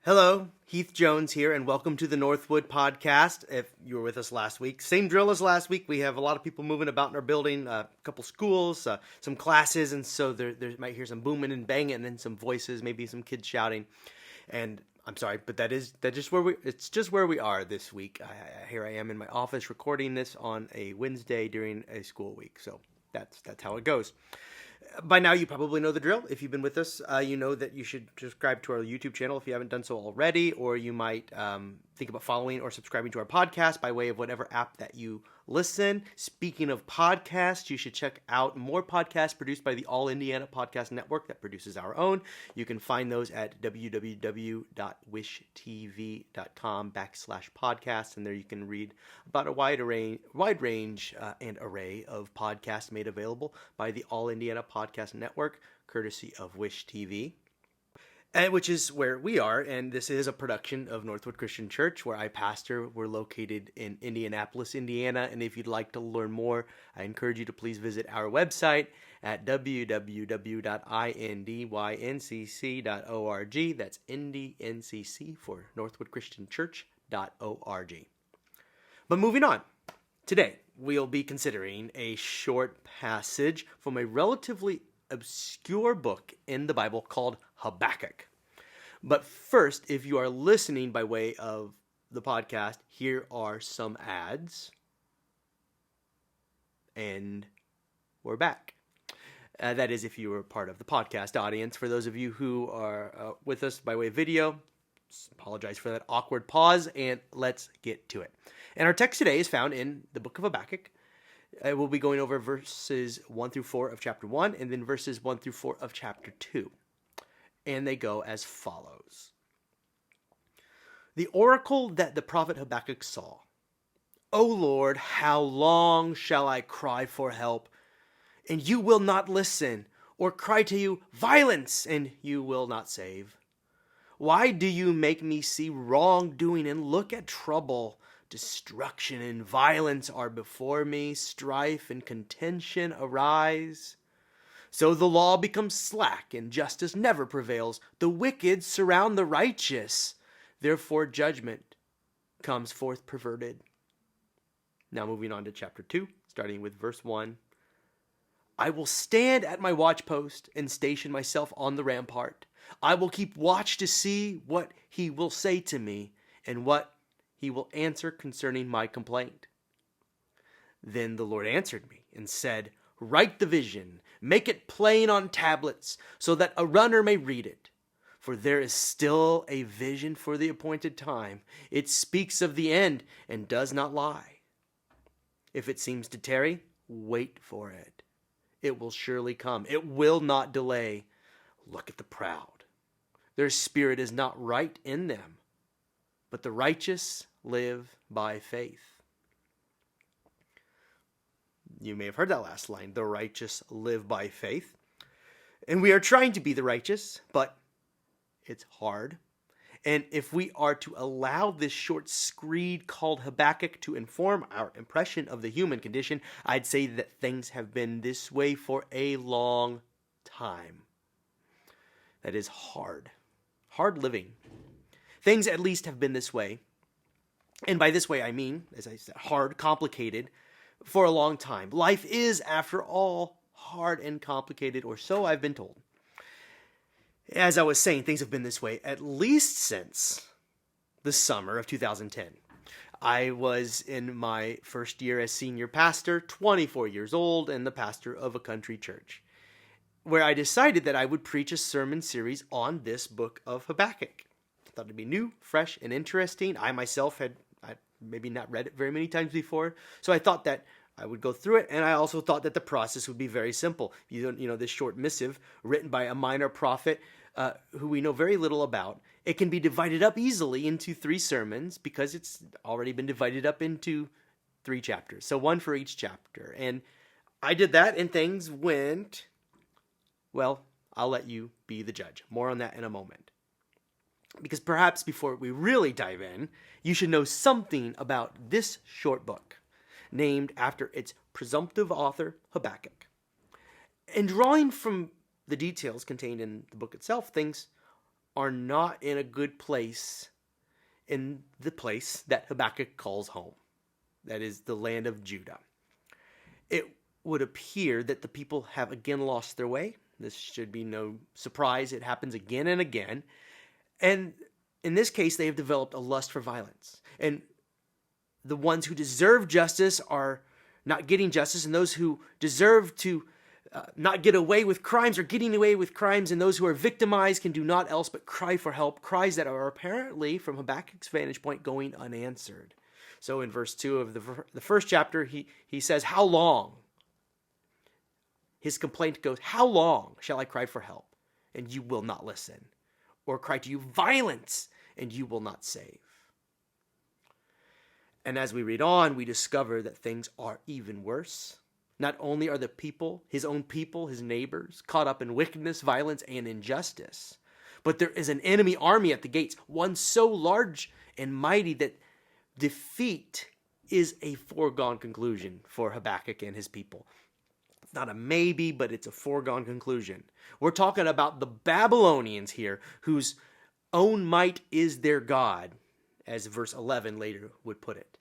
Hello, Heath Jones here, and welcome to the Northwood Podcast. If you were with us last week, same drill as last week. We have a lot of people moving about in our building, a couple schools, some classes, and so there might hear some booming and banging, and then some voices, maybe some kids shouting. And I'm sorry, but it's just where we are this week. Here I am in my office recording this on a Wednesday during a school week, so that's how it goes. By now, you probably know the drill. If you've been with us, you know that you should subscribe to our YouTube channel if you haven't done so already, or you might think about following or subscribing to our podcast by way of whatever app that you listen. Speaking of podcasts, you should check out more podcasts produced by the All Indiana Podcast Network that produces our own. You can find those at www.wishtv.com/podcasts, and there you can read about a wide range and array of podcasts made available by the All Indiana Podcast Network, courtesy of Wish TV. Which is where we are, and this is a production of Northwood Christian Church, where I pastor. We're located in Indianapolis, Indiana, and if you'd like to learn more, I encourage you to please visit our website at www.indyncc.org. That's IndyNCC for Northwood Christian Church.org. But moving on, today we'll be considering a short passage from a relatively obscure book in the Bible called Habakkuk. But first, if you are listening by way of the podcast, here are some ads. And we're back. That is if you were part of the podcast audience. For those of you who are with us by way of video, apologize for that awkward pause, and let's get to it. And our text today is found in the book of Habakkuk. We'll be going over verses 1 through 4 of chapter 1, and then verses 1 through 4 of chapter 2. And they go as follows. The oracle that the prophet Habakkuk saw. O Lord, how long shall I cry for help, and you will not listen, or cry to you, violence, and you will not save? Why do you make me see wrongdoing and look at trouble? Destruction and violence are before me, strife and contention arise. So the law becomes slack and justice never prevails. The wicked surround the righteous. Therefore judgment comes forth perverted. Now moving on to chapter 2, starting with verse 1. I will stand at my watchpost and station myself on the rampart. I will keep watch to see what he will say to me and what he will answer concerning my complaint. Then the Lord answered me and said, write the vision, make it plain on tablets, so that a runner may read it. For there is still a vision for the appointed time. It speaks of the end and does not lie. If it seems to tarry, wait for it. It will surely come. It will not delay. Look at the proud. Their spirit is not right in them, but the righteous live by faith. You may have heard that last line, the righteous live by faith. And we are trying to be the righteous, but it's hard. And if we are to allow this short screed called Habakkuk to inform our impression of the human condition, I'd say that things have been this way for a long time. That is hard. Hard living. Things at least have been this way. And by this way, I mean, as I said, hard, complicated, for a long time. Life is, after all, hard and complicated, or so I've been told. As I was saying, things have been this way at least since the summer of 2010. I was in my first year as senior pastor, 24 years old, and the pastor of a country church, where I decided that I would preach a sermon series on this book of Habakkuk. I thought it'd be new, fresh, and interesting. I myself had maybe not read it very many times before, so I thought that I would go through it, and I also thought that the process would be very simple. This short missive written by a minor prophet who we know very little about. It can be divided up easily into 3 sermons because it's already been divided up into 3 chapters, so 1 for each chapter. And I did that, and things went, well, I'll let you be the judge. More on that in a moment. Because perhaps before we really dive in, you should know something about this short book, named after its presumptive author, Habakkuk. And drawing from the details contained in the book itself, things are not in a good place in the place that Habakkuk calls home. That is the land of Judah. It would appear that the people have again lost their way. This should be no surprise. It happens again and again. And in this case, they have developed a lust for violence. And the ones who deserve justice are not getting justice, and those who deserve to not get away with crimes are getting away with crimes, and those who are victimized can do naught else but cry for help, cries that are apparently, from Habakkuk's vantage point, going unanswered. So in verse 2 of the first chapter, he says, how long? His complaint goes, how long shall I cry for help, and you will not listen? Or cry to you violence, and you will not save? And as we read on, we discover that things are even worse. Not only are the people, his own people, his neighbors, caught up in wickedness, violence, and injustice, but there is an enemy army at the gates, one so large and mighty that defeat is a foregone conclusion for Habakkuk and his people. It's not a maybe, but it's a foregone conclusion. We're talking about the Babylonians here, whose own might is their God, as verse 11 later would put it.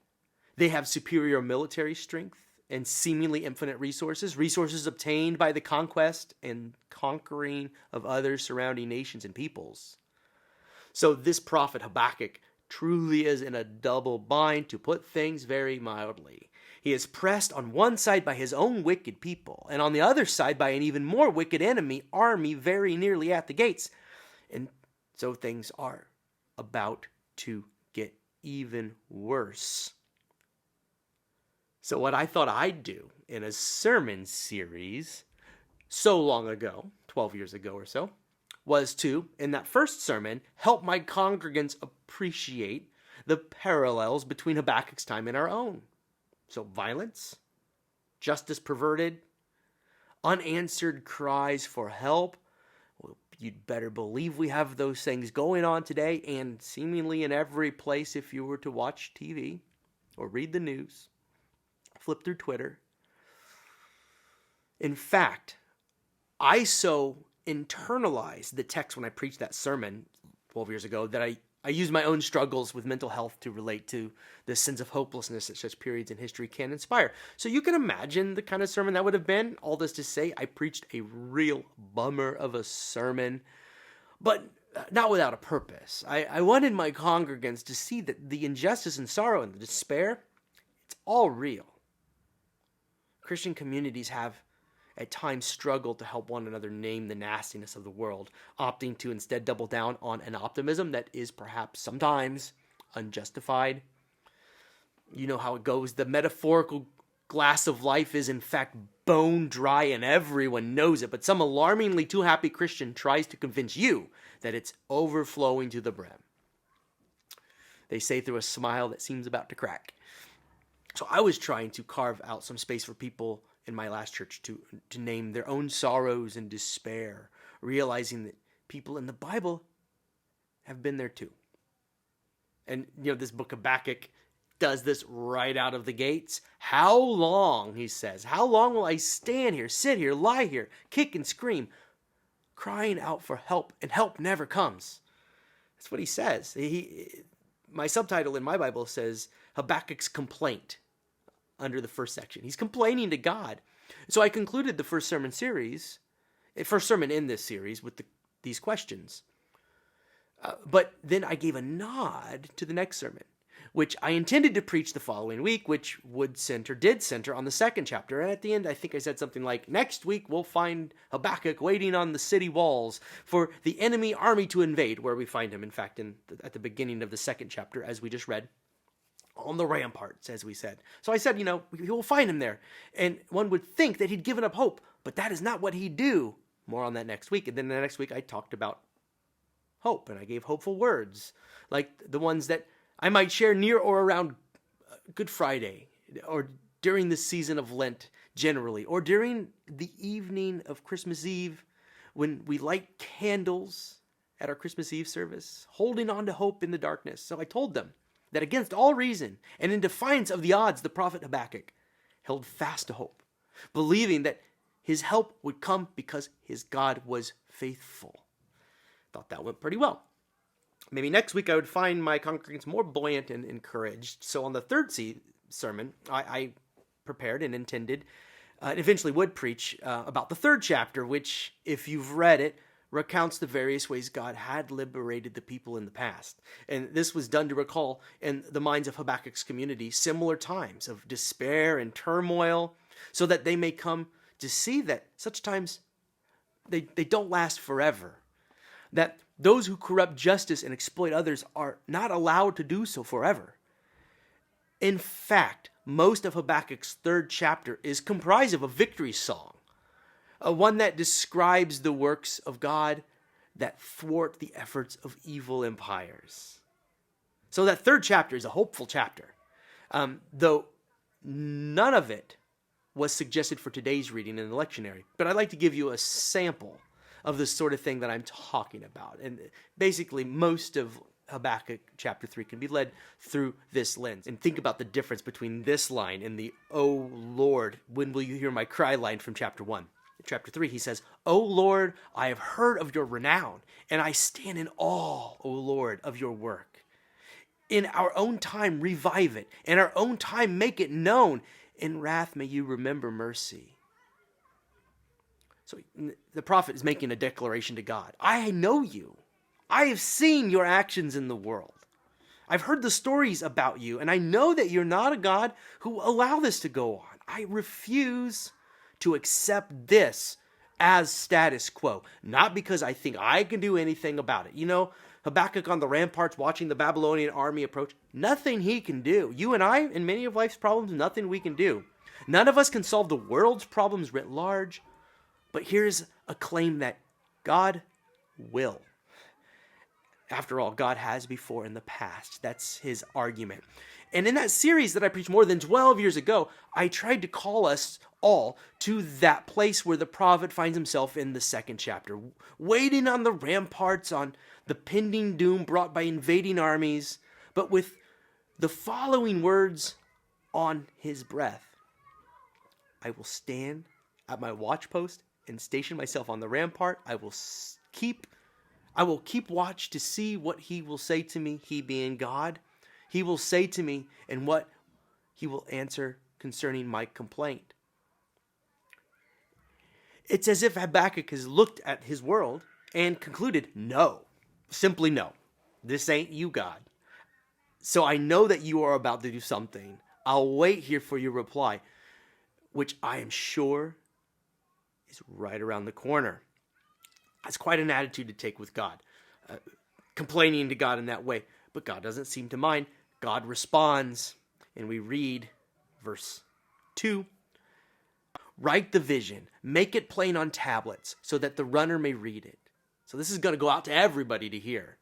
They have superior military strength and seemingly infinite resources obtained by the conquest and conquering of other surrounding nations and peoples. So this prophet Habakkuk truly is in a double bind, to put things very mildly. He is pressed on one side by his own wicked people, and on the other side by an even more wicked enemy army very nearly at the gates. And so things are about to get even worse. So what I thought I'd do in a sermon series so long ago, 12 years ago or so, was to, in that first sermon, help my congregants appreciate the parallels between Habakkuk's time and our own. So violence, justice perverted, unanswered cries for help. Well, you'd better believe we have those things going on today, and seemingly in every place if you were to watch TV or read the news, flip through Twitter. In fact, I so internalized the text when I preached that sermon 12 years ago that I used my own struggles with mental health to relate to the sense of hopelessness that such periods in history can inspire. So you can imagine the kind of sermon that would have been. All this to say, I preached a real bummer of a sermon, but not without a purpose. I wanted my congregants to see that the injustice and sorrow and the despair, it's all real. Christian communities have at times struggled to help one another name the nastiness of the world, opting to instead double down on an optimism that is perhaps sometimes unjustified. You know how it goes. The metaphorical glass of life is in fact bone dry and everyone knows it, but some alarmingly too happy Christian tries to convince you that it's overflowing to the brim. They say through a smile that seems about to crack. So I was trying to carve out some space for people in my last church to name their own sorrows and despair, realizing that people in the Bible have been there too. And, this book of Habakkuk does this right out of the gates. How long, he says, how long will I stand here, sit here, lie here, kick and scream, crying out for help, and help never comes? That's what he says. My subtitle in my Bible says Habakkuk's complaint. Under the first section, he's complaining to God. So I concluded the first sermon in this series with these questions. But then I gave a nod to the next sermon, which I intended to preach the following week, which did center on the second chapter. And at the end, I think I said something like, next week we'll find Habakkuk waiting on the city walls for the enemy army to invade, where we find him, in fact, at the beginning of the second chapter, as we just read. On the ramparts, as we said. So I said, we will find him there. And one would think that he'd given up hope, but that is not what he'd do. More on that next week. And then the next week I talked about hope, and I gave hopeful words, like the ones that I might share near or around Good Friday, or during the season of Lent generally, or during the evening of Christmas Eve when we light candles at our Christmas Eve service, holding on to hope in the darkness. So I told them that against all reason and in defiance of the odds, the prophet Habakkuk held fast to hope, believing that his help would come because his God was faithful. Thought that went pretty well. Maybe next week I would find my congregants more buoyant and encouraged. So on the third sermon, I prepared and intended, and eventually would preach about the third chapter, which, if you've read it, recounts the various ways God had liberated the people in the past. And this was done to recall in the minds of Habakkuk's community similar times of despair and turmoil, so that they may come to see that such times they don't last forever. That those who corrupt justice and exploit others are not allowed to do so forever. In fact, most of Habakkuk's third chapter is comprised of a victory song, one that describes the works of God that thwart the efforts of evil empires. So that third chapter is a hopeful chapter, though none of it was suggested for today's reading in the lectionary. But I'd like to give you a sample of the sort of thing that I'm talking about. And basically, most of Habakkuk chapter 3 can be led through this lens. And think about the difference between this line and the "O Lord, when will you hear my cry" line from chapter 1. In chapter 3, he says, "O Lord, I have heard of your renown, and I stand in awe, O Lord, of your work. In our own time, revive it. In our own time, make it known. In wrath, may you remember mercy." So the prophet is making a declaration to God. I know you. I have seen your actions in the world. I've heard the stories about you, and I know that you're not a God who will allow this to go on. I refuse to accept this as status quo, not because I think I can do anything about it. You know, Habakkuk on the ramparts watching the Babylonian army approach, nothing he can do. You and I, in many of life's problems, nothing we can do. None of us can solve the world's problems writ large, but here's a claim that God will. After all, God has before in the past. That's his argument. And in that series that I preached more than 12 years ago, I tried to call us all to that place where the prophet finds himself in the second chapter, waiting on the ramparts, on the pending doom brought by invading armies, but with the following words on his breath: "I will stand at my watchpost and station myself on the rampart. I will keep watch to see what he will say to me, he being God. He will say to me, and what he will answer concerning my complaint." It's as if Habakkuk has looked at his world and concluded, no, simply no. This ain't you, God. So I know that you are about to do something. I'll wait here for your reply, which I am sure is right around the corner. That's quite an attitude to take with God, complaining to God in that way. But God doesn't seem to mind. God responds, and we read verse 2. "Write the vision, make it plain on tablets, so that the runner may read it." So this is going to go out to everybody to hear.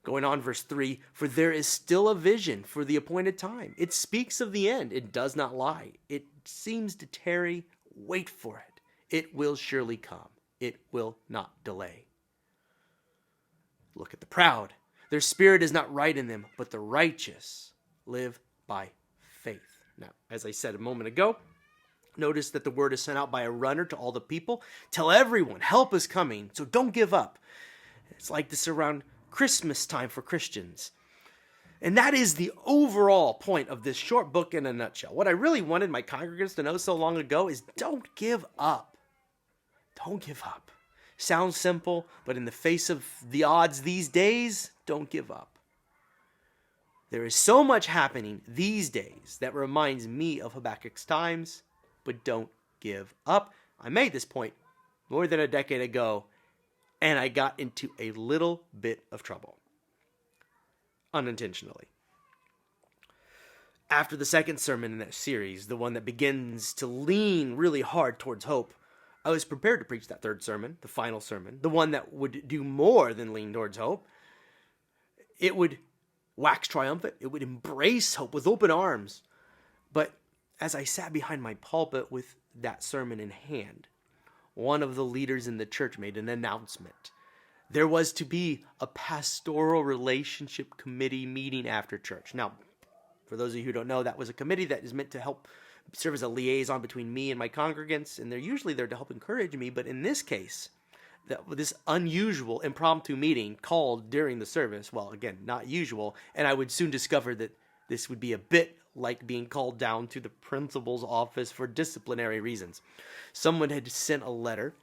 Going on, verse 3, "For there is still a vision for the appointed time. It speaks of the end. It does not lie. It seems to tarry. Wait for it. It will surely come. It will not delay. Look at the proud. Their spirit is not right in them, but the righteous live by faith." Now, as I said a moment ago, notice that the word is sent out by a runner to all the people. Tell everyone, help is coming, so don't give up. It's like this around Christmas time for Christians. And that is the overall point of this short book in a nutshell. What I really wanted my congregants to know so long ago is don't give up. Don't give up. Sounds simple, but in the face of the odds these days, don't give up. There is so much happening these days that reminds me of Habakkuk's times, but don't give up. I made this point more than a decade ago, and I got into a little bit of trouble. Unintentionally. After the second sermon in that series, the one that begins to lean really hard towards hope, I was prepared to preach that third sermon, the final sermon, the one that would do more than lean towards hope. It would wax triumphant. It would embrace hope with open arms. But as I sat behind my pulpit with that sermon in hand, one of the leaders in the church made an announcement. There was to be a pastoral relationship committee meeting after church. Now, for those of you who don't know, that was a committee that is meant to help serve as a liaison between me and my congregants, and they're usually there to help encourage me. But in this case, this unusual impromptu meeting called during the service. Well, again, not usual. And I would soon discover that this would be a bit like being called down to the principal's office for disciplinary reasons. Someone had sent a letter,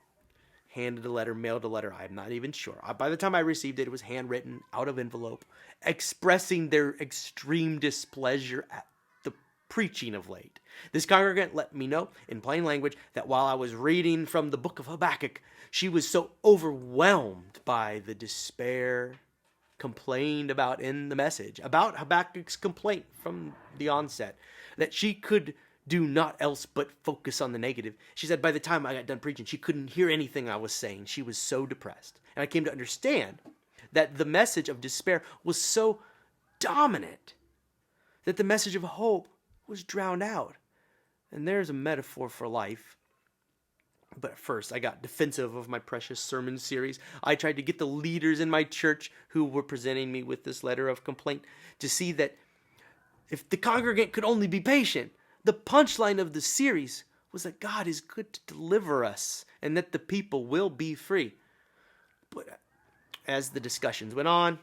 handed a letter, mailed a letter. I'm not even sure. By the time I received it, it was handwritten, out of envelope, expressing their extreme displeasure at the preaching of late. This congregant let me know in plain language that while I was reading from the book of Habakkuk, she was so overwhelmed by the despair complained about in the message, about Habakkuk's complaint from the onset, that she could do not else but focus on the negative. She said by the time I got done preaching, she couldn't hear anything I was saying. She was so depressed. And I came to understand that the message of despair was so dominant that the message of hope was drowned out. And there's a metaphor for life. But at first, I got defensive of my precious sermon series. I tried to get the leaders in my church who were presenting me with this letter of complaint to see that if the congregant could only be patient, the punchline of the series was that God is good to deliver us and that the people will be free. But as the discussions went on,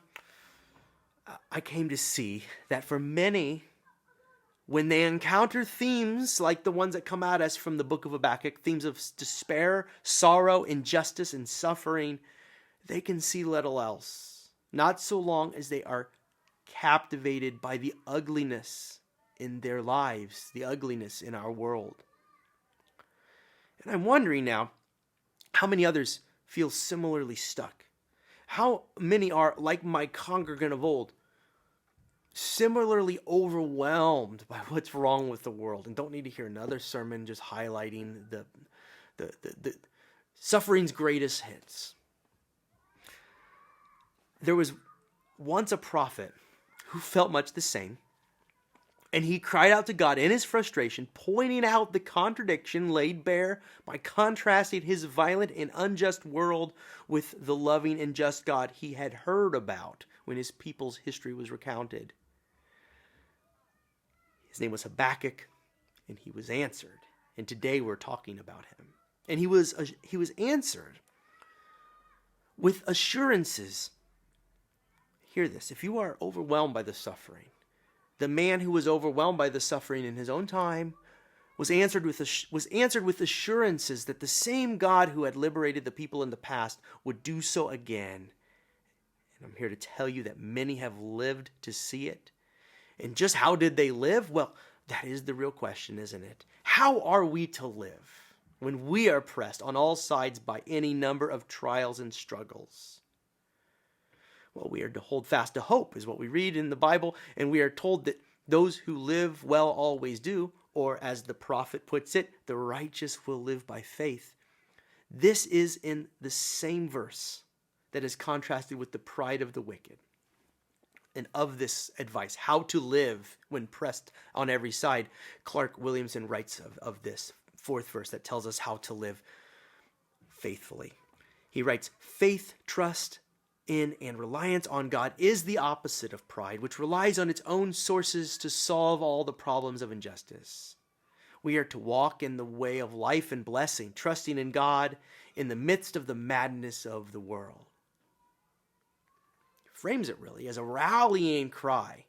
I came to see that for many, when they encounter themes like the ones that come at us from the book of Habakkuk, themes of despair, sorrow, injustice, and suffering, they can see little else, not so long as they are captivated by the ugliness in their lives, the ugliness in our world. And I'm wondering now, how many others feel similarly stuck? How many are, like my congregant of old, similarly overwhelmed by what's wrong with the world and don't need to hear another sermon just highlighting the suffering's greatest hits? There was once a prophet who felt much the same, and he cried out to God in his frustration, pointing out the contradiction laid bare by contrasting his violent and unjust world with the loving and just God he had heard about when his people's history was recounted. His name was Habakkuk, and he was answered. And today we're talking about him. And he was answered with assurances. Hear this. If you are overwhelmed by the suffering, the man who was overwhelmed by the suffering in his own time was answered with assurances that the same God who had liberated the people in the past would do so again. And I'm here to tell you that many have lived to see it. And just how did they live? Well, that is the real question, isn't it? How are we to live when we are pressed on all sides by any number of trials and struggles? Well, we are to hold fast to hope, is what we read in the Bible, and we are told that those who live well always do, or as the prophet puts it, the righteous will live by faith. This is in the same verse that is contrasted with the pride of the wicked. And of this advice, how to live when pressed on every side, Clark Williamson writes of this fourth verse that tells us how to live faithfully. He writes, faith, trust in, and reliance on God is the opposite of pride, which relies on its own sources to solve all the problems of injustice. We are to walk in the way of life and blessing, trusting in God in the midst of the madness of the world. Frames it really as a rallying cry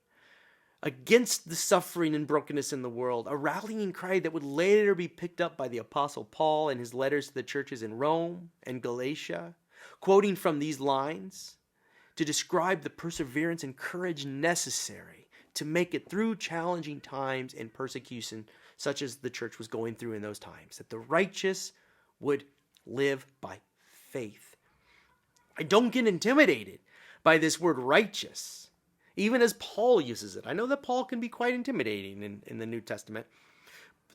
against the suffering and brokenness in the world, a rallying cry that would later be picked up by the Apostle Paul in his letters to the churches in Rome and Galatia, quoting from these lines to describe the perseverance and courage necessary to make it through challenging times and persecution such as the church was going through in those times, that the righteous would live by faith. I don't get intimidated by this word righteous, even as Paul uses it. I know that Paul can be quite intimidating in the New Testament.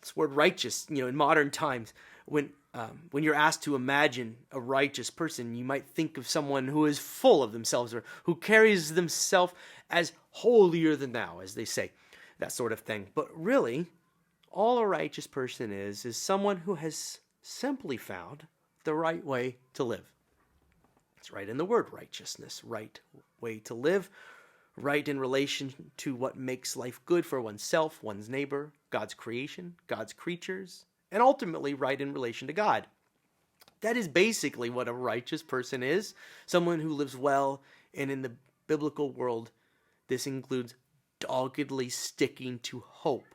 This word righteous, in modern times, when you're asked to imagine a righteous person, you might think of someone who is full of themselves or who carries themselves as holier than thou, as they say, that sort of thing. But really, all a righteous person is someone who has simply found the right way to live. It's right in the word righteousness, right way to live, right in relation to what makes life good for oneself, one's neighbor, God's creation, God's creatures, and ultimately right in relation to God. That is basically what a righteous person is. Someone who lives well, and in the biblical world, this includes doggedly sticking to hope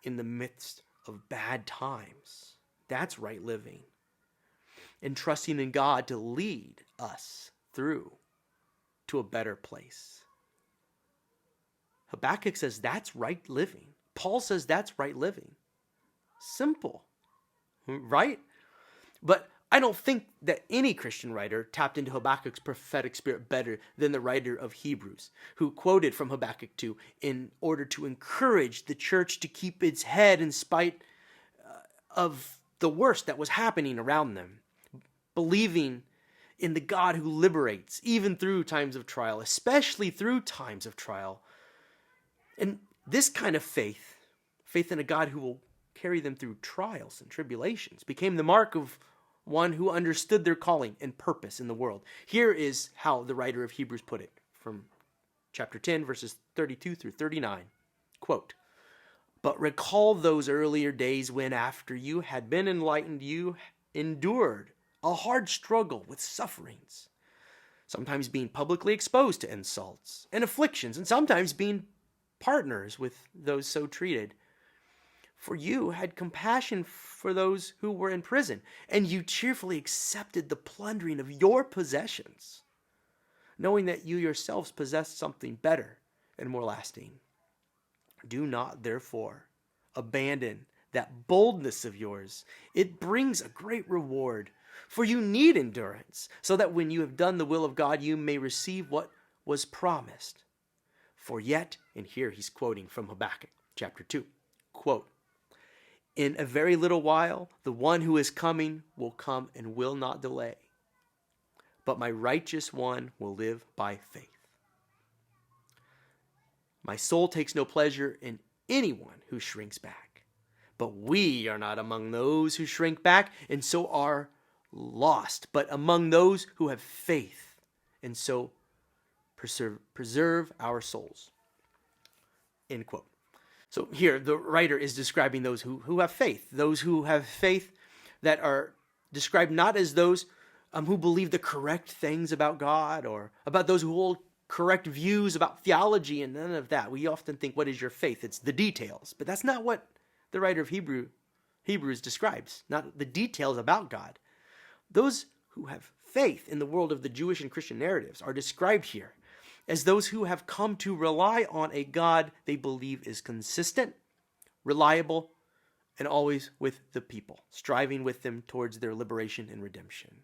in the midst of bad times. That's right living. And trusting in God to lead us through to a better place. Habakkuk says that's right living. Paul says that's right living. Simple, right? But I don't think that any Christian writer tapped into Habakkuk's prophetic spirit better than the writer of Hebrews, who quoted from Habakkuk 2 in order to encourage the church to keep its head in spite of the worst that was happening around them, believing in the God who liberates, even through times of trial, especially through times of trial. And this kind of faith in a God who will carry them through trials and tribulations, became the mark of one who understood their calling and purpose in the world. Here is how the writer of Hebrews put it from chapter 10, verses 32 through 39. Quote, "But recall those earlier days when, after you had been enlightened, you endured a hard struggle with sufferings, sometimes being publicly exposed to insults and afflictions, and sometimes being partners with those so treated. For you had compassion for those who were in prison, and you cheerfully accepted the plundering of your possessions, knowing that you yourselves possessed something better and more lasting. Do not, therefore, abandon that boldness of yours. It brings a great reward. For you need endurance, so that when you have done the will of God, you may receive what was promised. For yet," and here he's quoting from Habakkuk chapter 2, quote, "In a very little while, the one who is coming will come and will not delay. But my righteous one will live by faith. My soul takes no pleasure in anyone who shrinks back. But we are not among those who shrink back and so are lost, but among those who have faith and so preserve our souls." End quote. So here the writer is describing those who have faith. Those who have faith that are described not as those who believe the correct things about God, or about those who hold correct views about theology, and none of that. We often think, what is your faith? It's the details. But that's not what the writer of Hebrews describes, not the details about God. Those who have faith in the world of the Jewish and Christian narratives are described here as those who have come to rely on a God they believe is consistent, reliable, and always with the people, striving with them towards their liberation and redemption.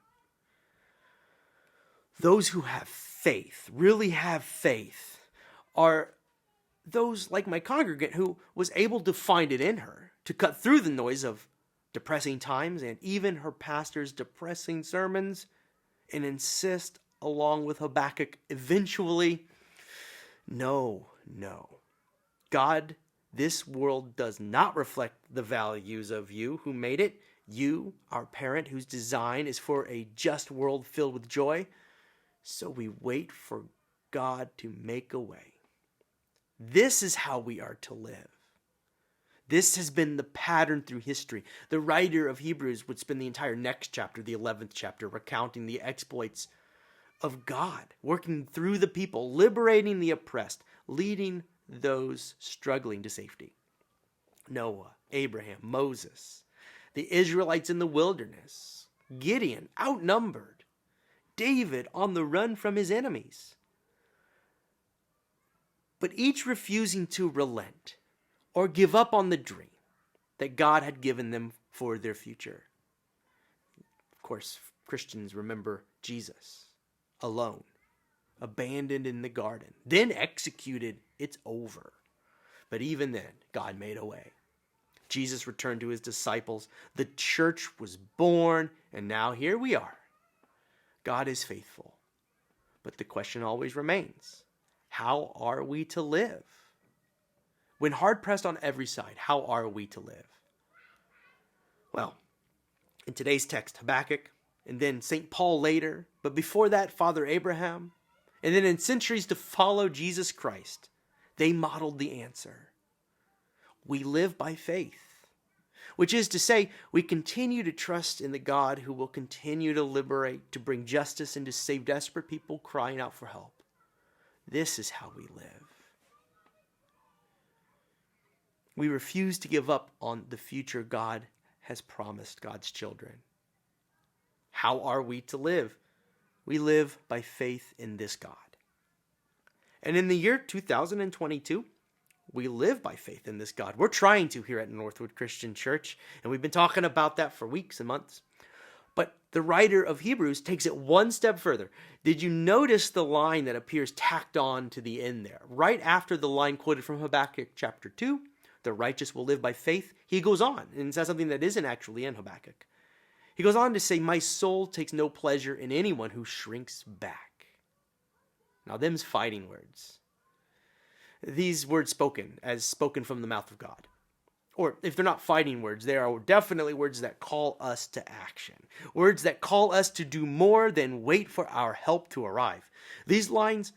Those who have faith, really have faith, are those like my congregant who was able to find it in her to cut through the noise of depressing times and even her pastor's depressing sermons and insist, along with Habakkuk, eventually, no. God, this world does not reflect the values of you who made it. You, our parent, whose design is for a just world filled with joy. So we wait for God to make a way. This is how we are to live. This has been the pattern through history. The writer of Hebrews would spend the entire next chapter, the 11th chapter, recounting the exploits of God, working through the people, liberating the oppressed, leading those struggling to safety. Noah, Abraham, Moses, the Israelites in the wilderness, Gideon, outnumbered, David on the run from his enemies. But each refusing to relent or give up on the dream that God had given them for their future. Of course, Christians remember Jesus alone, abandoned in the garden, then executed. It's over. But even then, God made a way. Jesus returned to his disciples. The church was born, and now here we are. God is faithful. But the question always remains, how are we to live? When hard pressed on every side, how are we to live? Well, in today's text, Habakkuk, and then St. Paul later, but before that, Father Abraham, and then in centuries to follow Jesus Christ, they modeled the answer. We live by faith. which is to say, we continue to trust in the God who will continue to liberate, to bring justice, and to save desperate people crying out for help. This is how we live. We refuse to give up on the future God has promised God's children. How are we to live? We live by faith in this God. And in the year 2022, we live by faith in this God. We're trying to here at Northwood Christian Church, and we've been talking about that for weeks and months. But the writer of Hebrews takes it one step further. Did you notice the line that appears tacked on to the end there? Right after the line quoted from Habakkuk chapter 2, the righteous will live by faith, he goes on and says something that isn't actually in Habakkuk. He goes on to say, my soul takes no pleasure in anyone who shrinks back. Now, them's fighting words. These words spoken from the mouth of God. Or if they're not fighting words, they are definitely words that call us to action. Words that call us to do more than wait for our help to arrive. These lines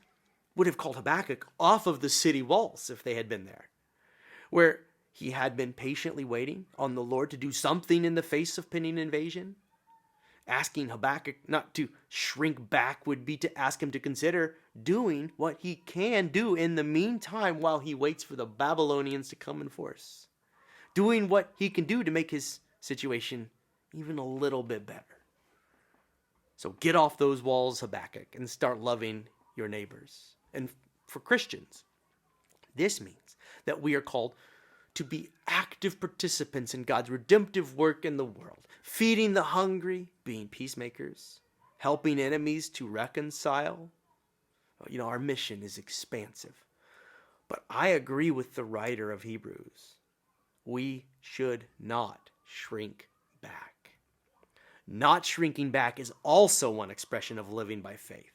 would have called Habakkuk off of the city walls if they had been there, where he had been patiently waiting on the Lord to do something in the face of pending invasion. Asking Habakkuk not to shrink back would be to ask him to consider doing what he can do in the meantime while he waits for the Babylonians to come in force. Doing what he can do to make his situation even a little bit better. So get off those walls, Habakkuk, and start loving your neighbors. And for Christians, this means that we are called to be active participants in God's redemptive work in the world, feeding the hungry, being peacemakers, helping enemies to reconcile. Our mission is expansive. But I agree with the writer of Hebrews. We should not shrink back. Not shrinking back is also one expression of living by faith.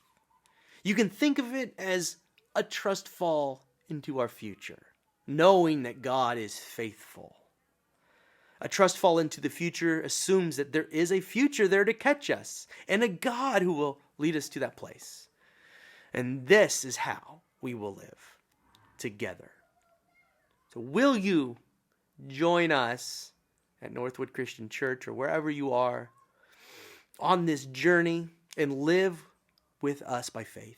You can think of it as a trust fall into our future, knowing that God is faithful. A trust fall into the future assumes that there is a future there to catch us and a God who will lead us to that place. And this is how we will live together. So will you join us at Northwood Christian Church or wherever you are on this journey and live with us by faith?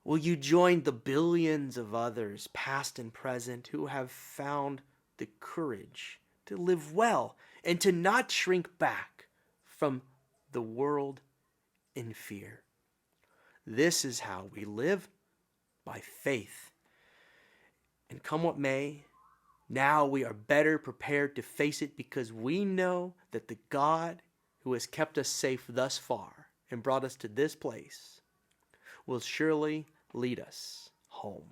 Will you join the billions of others, past and present, who have found the courage to live well and to not shrink back from the world in fear? This is how we live by faith. And come what may, now we are better prepared to face it because we know that the God who has kept us safe thus far and brought us to this place will surely lead us home.